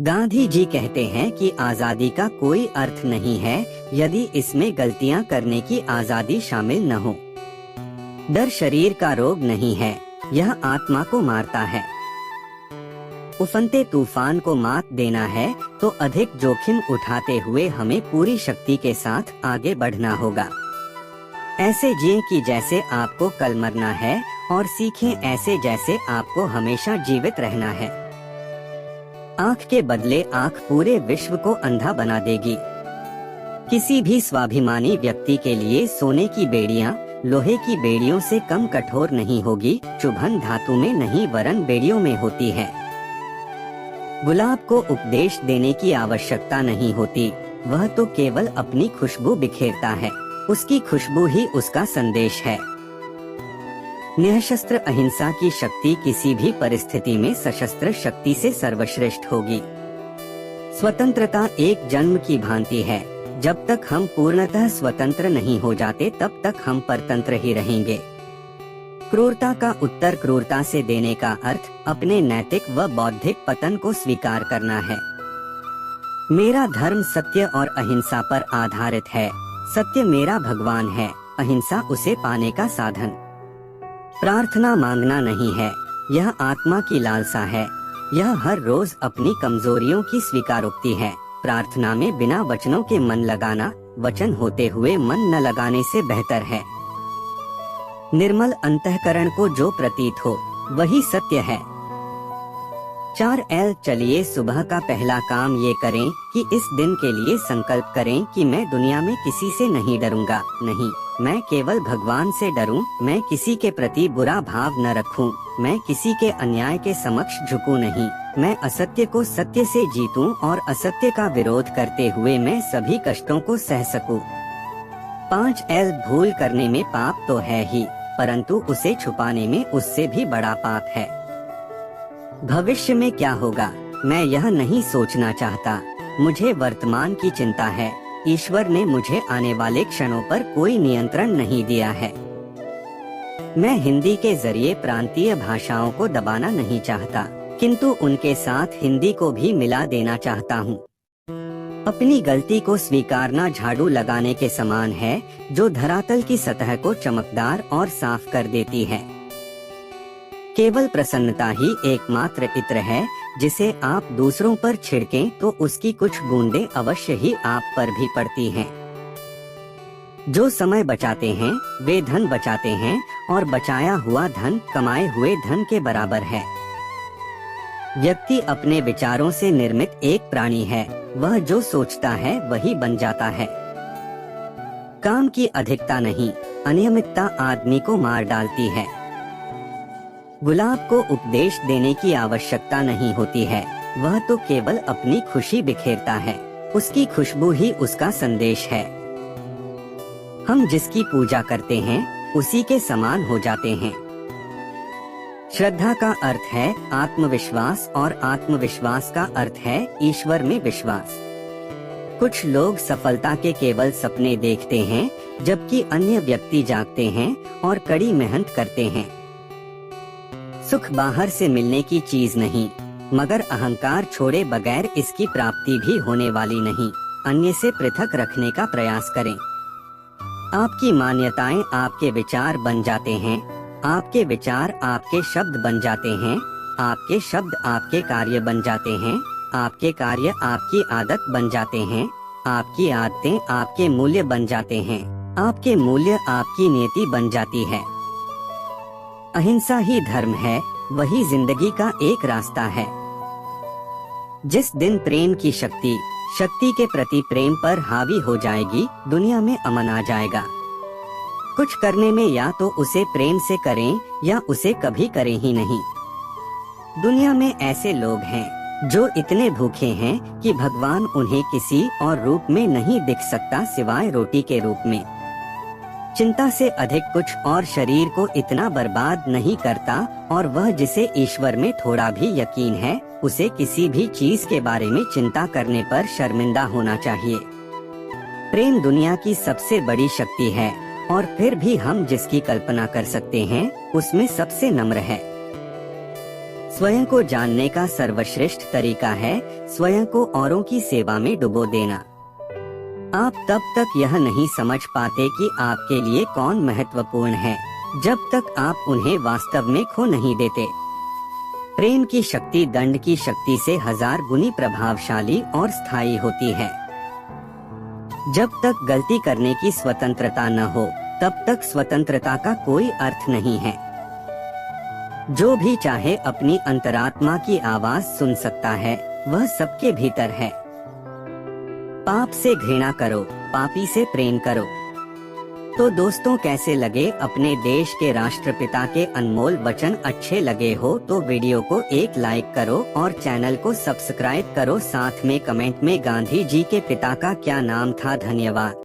गांधी जी कहते हैं कि आजादी का कोई अर्थ नहीं है यदि इसमें गलतियां करने की आजादी शामिल न हो। डर शरीर का रोग नहीं है, यह आत्मा को मारता है। उफनते तूफान को मात देना है तो अधिक जोखिम उठाते हुए हमें पूरी शक्ति के साथ आगे बढ़ना होगा। ऐसे जिए कि जैसे आपको कल मरना है और सीखें ऐसे जैसे आपको हमेशा जीवित रहना है। आँख के बदले आँख पूरे विश्व को अंधा बना देगी। किसी भी स्वाभिमानी व्यक्ति के लिए सोने की बेड़ियां लोहे की बेड़ियों से कम कठोर नहीं होगी। चुभन धातु में नहीं वरन बेड़ियों में होती है। गुलाब को उपदेश देने की आवश्यकता नहीं होती, वह तो केवल अपनी खुशबू बिखेरता है। उसकी खुशबू ही उसका संदेश है। निःशस्त्र अहिंसा की शक्ति किसी भी परिस्थिति में सशस्त्र शक्ति से सर्वश्रेष्ठ होगी। स्वतंत्रता एक जन्म की भांति है। जब तक हम पूर्णतः स्वतंत्र नहीं हो जाते तब तक हम परतंत्र ही रहेंगे। क्रूरता का उत्तर क्रूरता से देने का अर्थ अपने नैतिक व बौद्धिक पतन को स्वीकार करना है। मेरा धर्म सत्य और अहिंसा पर आधारित है। सत्य मेरा भगवान है, अहिंसा उसे पाने का साधन। प्रार्थना मांगना नहीं है, यह आत्मा की लालसा है। यह हर रोज अपनी कमजोरियों की स्वीकारोक्ति है। प्रार्थना में बिना वचनों के मन लगाना वचन होते हुए मन न लगाने से बेहतर है। निर्मल अंतःकरण को जो प्रतीत हो वही सत्य है। 4L चलिए सुबह का पहला काम ये करें कि इस दिन के लिए संकल्प करें कि मैं दुनिया में किसी से नहीं डरूंगा। नहीं, मैं केवल भगवान से डरूं। मैं किसी के प्रति बुरा भाव न रखूं। मैं किसी के अन्याय के समक्ष झुकूं नहीं। मैं असत्य को सत्य से जीतूं और असत्य का विरोध करते हुए मैं सभी कष्टों को सह सकूं। 5L भूल करने में पाप तो है ही, परंतु उसे छुपाने में उससे भी बड़ा पाप है। भविष्य में क्या होगा मैं यह नहीं सोचना चाहता। मुझे वर्तमान की चिंता है। ईश्वर ने मुझे आने वाले क्षणों पर कोई नियंत्रण नहीं दिया है। मैं हिंदी के जरिए प्रांतीय भाषाओं को दबाना नहीं चाहता, किंतु उनके साथ हिंदी को भी मिला देना चाहता हूँ। अपनी गलती को स्वीकारना झाड़ू लगाने के समान है, जो धरातल की सतह को चमकदार और साफ कर देती है। केवल प्रसन्नता ही एकमात्र इत्र है जिसे आप दूसरों पर छिड़कें तो उसकी कुछ बूंदें अवश्य ही आप पर भी पड़ती हैं। जो समय बचाते हैं वे धन बचाते हैं और बचाया हुआ धन कमाए हुए धन के बराबर है। व्यक्ति अपने विचारों से निर्मित एक प्राणी है। वह जो सोचता है वही बन जाता है। काम की अधिकता नहीं, अनियमितता आदमी को मार डालती है। गुलाब को उपदेश देने की आवश्यकता नहीं होती है, वह तो केवल अपनी खुशी बिखेरता है। उसकी खुशबू ही उसका संदेश है। हम जिसकी पूजा करते हैं उसी के समान हो जाते हैं। श्रद्धा का अर्थ है आत्मविश्वास और आत्मविश्वास का अर्थ है ईश्वर में विश्वास। कुछ लोग सफलता के केवल सपने देखते हैं, जबकि अन्य व्यक्ति जागते हैं और कड़ी मेहनत करते हैं। सुख बाहर से मिलने की चीज नहीं, मगर अहंकार छोड़े बगैर इसकी प्राप्ति भी होने वाली नहीं। अन्य से पृथक रखने का प्रयास करें। आपकी मान्यताएं आपके विचार बन जाते हैं। आपके विचार आपके शब्द बन जाते हैं। आपके शब्द आपके कार्य बन जाते हैं। आपके कार्य आपकी आदत बन जाते हैं। आपकी आदतें आपके मूल्य बन जाते हैं। आपके मूल्य आपकी नीति बन जाती है। अहिंसा ही धर्म है, वही जिंदगी का एक रास्ता है। जिस दिन प्रेम की शक्ति के प्रति प्रेम पर हावी हो जाएगी, दुनिया में अमन आ जाएगा। कुछ करने में या तो उसे प्रेम से करें या उसे कभी करें ही नहीं। दुनिया में ऐसे लोग हैं जो इतने भूखे हैं कि भगवान उन्हें किसी और रूप में नहीं दिख सकता सिवाय रोटी के रूप में। चिंता से अधिक कुछ और शरीर को इतना बर्बाद नहीं करता, और वह जिसे ईश्वर में थोड़ा भी यकीन है उसे किसी भी चीज के बारे में चिंता करने पर शर्मिंदा होना चाहिए। प्रेम दुनिया की सबसे बड़ी शक्ति है और फिर भी हम जिसकी कल्पना कर सकते हैं उसमें सबसे नम्र है। स्वयं को जानने का सर्वश्रेष्ठ तरीका है स्वयं को औरों की सेवा में डुबो देना। आप तब तक यह नहीं समझ पाते कि आपके लिए कौन महत्वपूर्ण है जब तक आप उन्हें वास्तव में खो नहीं देते। प्रेम की शक्ति दंड की शक्ति से 1000 गुनी प्रभावशाली और स्थायी होती है। जब तक गलती करने की स्वतंत्रता न हो तब तक स्वतंत्रता का कोई अर्थ नहीं है। जो भी चाहे अपनी अंतरात्मा की आवाज सुन सकता है, वह सबके भीतर है। पाप से घृणा करो, पापी से प्रेम करो। तो दोस्तों, कैसे लगे अपने देश के राष्ट्रपिता के अनमोल वचन? अच्छे लगे हो तो वीडियो को एक लाइक करो और चैनल को सब्सक्राइब करो। साथ में कमेंट में गांधी जी के पिता का क्या नाम था? धन्यवाद।